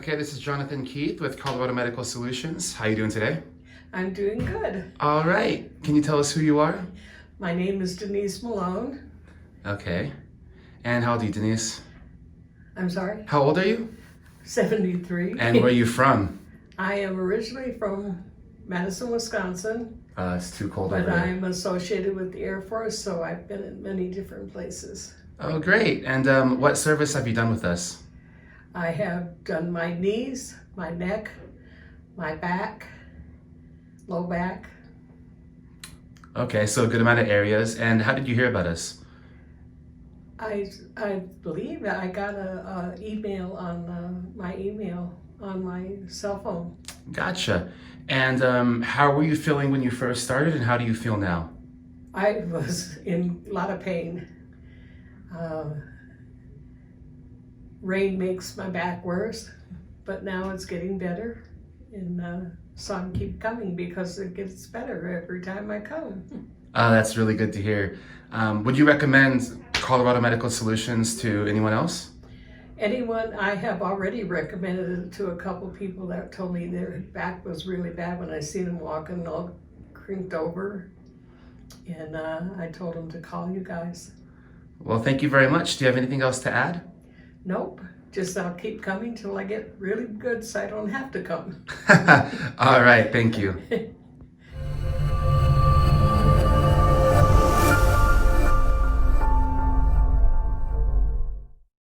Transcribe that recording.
Okay, this is Jonathan Keith with Colorado Medical Solutions. How are you doing today? I'm doing good. All right. Can you tell us who you are? My name is Denise Malone. Okay. And how old are you, Denise? I'm sorry? How old are you? 73. And where are you from? I am originally from Madison, Wisconsin, It's too cold but over there. I'm associated with the Air Force, so I've been in many different places. Oh, great. And what service have you done with us? I have done my knees, my neck, my back, low back. Okay, so a good amount of areas. And how did you hear about us? I believe I got a email on my email on my cell phone. Gotcha. And how were you feeling when you first started, and how do you feel now? I was in a lot of pain. Rain makes my back worse, but now it's getting better, and so I keep coming because it gets better every time I come. That's really good to hear. Would you recommend Colorado Medical Solutions to anyone else? Anyone, I have already recommended it to a couple people that told me their back was really bad when I seen them walking all crinked over, and I told them to call you guys. Well, thank you very much. Do you have anything else to add? Nope, just I'll keep coming till I get really good so I don't have to come. All right, thank you.